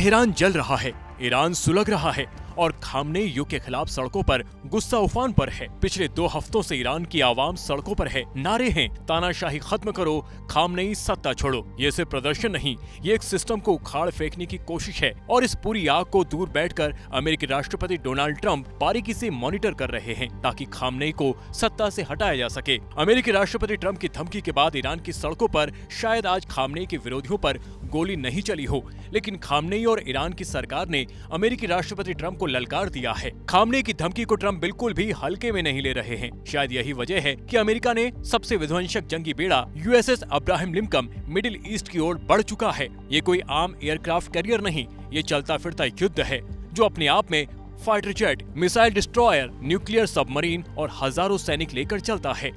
Tehran जल रहा है, ईरान सुलग रहा है और खामनेई युग के खिलाफ सड़कों पर गुस्सा उफान पर है। पिछले 2 हफ्तों से ईरान की आवाम सड़कों पर है। नारे हैं, तानाशाही खत्म करो, खामनेई सत्ता छोड़ो। ये सिर्फ प्रदर्शन नहीं, ये एक सिस्टम को उखाड़ फेंकने की कोशिश है और इस पूरी आग को दूर बैठकर अमेरिकी राष्ट्रपति डोनाल्ड ट्रंप बारीकी से मॉनिटर कर रहे हैं ताकि खामनेई को सत्ता से हटाया जा सके। अमेरिकी राष्ट्रपति ट्रंप की धमकी के बाद ईरान की सड़कों पर शायद आज खामनेई के विरोधियों पर गोली नहीं चली हो, लेकिन खामनेई और ईरान की सरकार ने अमेरिकी राष्ट्रपति ट्रंप को ललकार दिया है। खामनेई की धमकी को ट्रंप बिल्कुल भी हल्के में नहीं ले रहे हैं। शायद यही वजह है कि अमेरिका ने सबसे विध्वंसक जंगी बेड़ा USS Abraham Lincoln middle east की ओर बढ़ चुका है। ये कोई आम एयरक्राफ्ट कैरियर नहीं, ये चलता फिरता युद्ध है जो अपने आप में fighter jet, missile destroyer, nuclear submarine और हजारों सैनिक लेकर चलता है।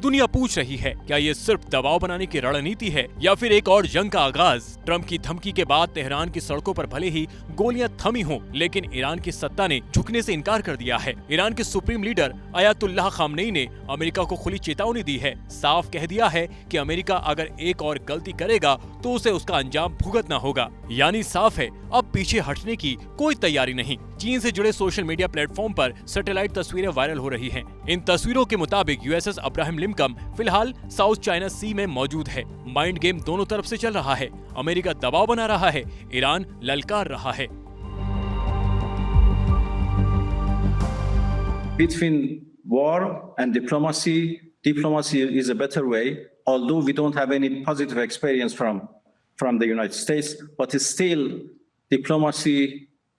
दुनिया पूछ रही है, क्या ये सिर्फ दबाव बनाने की रणनीति है या फिर एक और जंग का आगाज? ट्रंप की धमकी के बाद तेहरान की सड़कों पर भले ही गोलियां थमी हों, लेकिन ईरान की सत्ता ने झुकने से इनकार कर दिया है। ईरान के सुप्रीम लीडर अयातुल्लाह खामनेई ने अमेरिका को खुली चेतावनी दी है। साफ कह दिया है कि अमेरिका अगर एक और गलती करेगा तो उसे उसका अंजाम भुगतना होगा। यानी साफ है, अब पीछे हटने की कोई तैयारी नहीं। चीन से जुड़े सोशल मीडिया प्लेटफॉर्म पर सैटेलाइट तस्वीरें वायरल हो रही हैं। इन तस्वीरों के मुताबिक USS अब्राहम लिंकन फिलहाल साउथ चाइना सी में मौजूद है। माइंड गेम दोनों तरफ से चल रहा है। अमेरिका दबाव बना रहा है, ईरान ललकार रहा है। Between war and diplomacy is a better way. Although we don't have any positive experience from the United States, but still diplomacy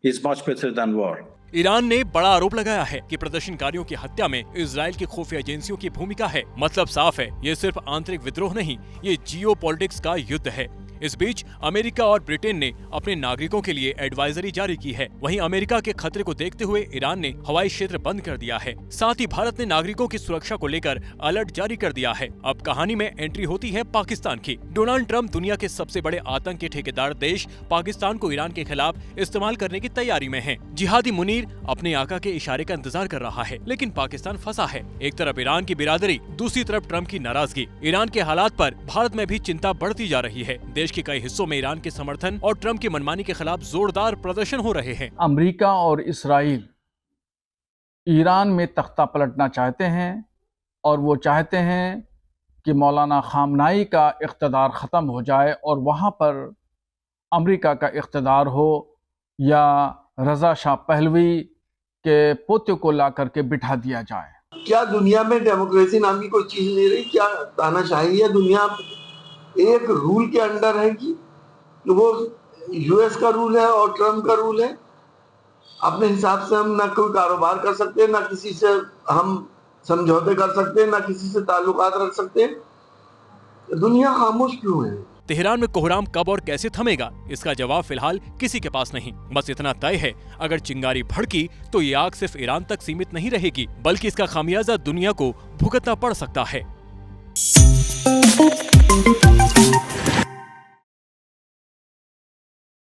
is much better than war. Iran ने बड़ा आरोप लगाया है कि प्रदर्शनकारियों की हत्या में इजराइल की खुफिया एजेंसियों की भूमिका है। मतलब साफ है, ये सिर्फ आंतरिक विद्रोह नहीं, ये जियोपॉलिटिक्स का युद्ध है। इस बीच अमेरिका और ब्रिटेन ने अपने नागरिकों के लिए एडवाइजरी जारी की है। वहीं अमेरिका के खतरे को देखते हुए ईरान ने हवाई क्षेत्र बंद कर दिया है। साथ ही भारत ने नागरिकों की सुरक्षा को लेकर अलर्ट जारी कर दिया है। अब कहानी में एंट्री होती है पाकिस्तान की। डोनाल्ड ट्रंप दुनिया के सबसे बड़े आतंक के ठेकेदार देश पाकिस्तान को ईरान के खिलाफ इस्तेमाल करने की तैयारी में है। जिहादी मुनीर अपने आका के इशारे का इंतजार कर रहा है, लेकिन पाकिस्तान फंसा है। एक तरफ ईरान की बिरादरी, दूसरी तरफ ट्रंप की नाराजगी। ईरान के हालात पर भारत में भी चिंता बढ़ती जा रही है। देश के कई हिस्सों में ईरान के समर्थन और ट्रंप की मनमानी के खिलाफ जोरदार प्रदर्शन हो रहे हैं। अमेरिका और इस्राइल ईरान में तख्ता पलटना चाहते हैं और वो चाहते हैं कि मौलाना खामनेई का इख्तिदार ख़त्म हो जाए और वहाँ पर अमेरिका का इख्तिदार हो या रज़ा शाह पहलवी के पोते को ला करके बिठा दिया जाए। क्या दुनिया में डेमोक्रेसी नाम की कोई चीज नहीं रही? क्या तानाशाही है? दुनिया एक रूल के अंडर है कि वो US का रूल है और ट्रम्प का रूल है। अपने हिसाब से हम ना कोई कारोबार कर सकते, ना किसी से हम समझौते कर सकते, ना किसी से ताल्लुकात रख सकते। दुनिया खामोश क्यों है? तेहरान में कोहराम कब और कैसे थमेगा, इसका जवाब फिलहाल किसी के पास नहीं। बस इतना तय है, अगर चिंगारी भड़की तो ये आग सिर्फ ईरान तक सीमित नहीं रहेगी, बल्कि इसका खामियाजा दुनिया को भुगतना पड़ सकता है।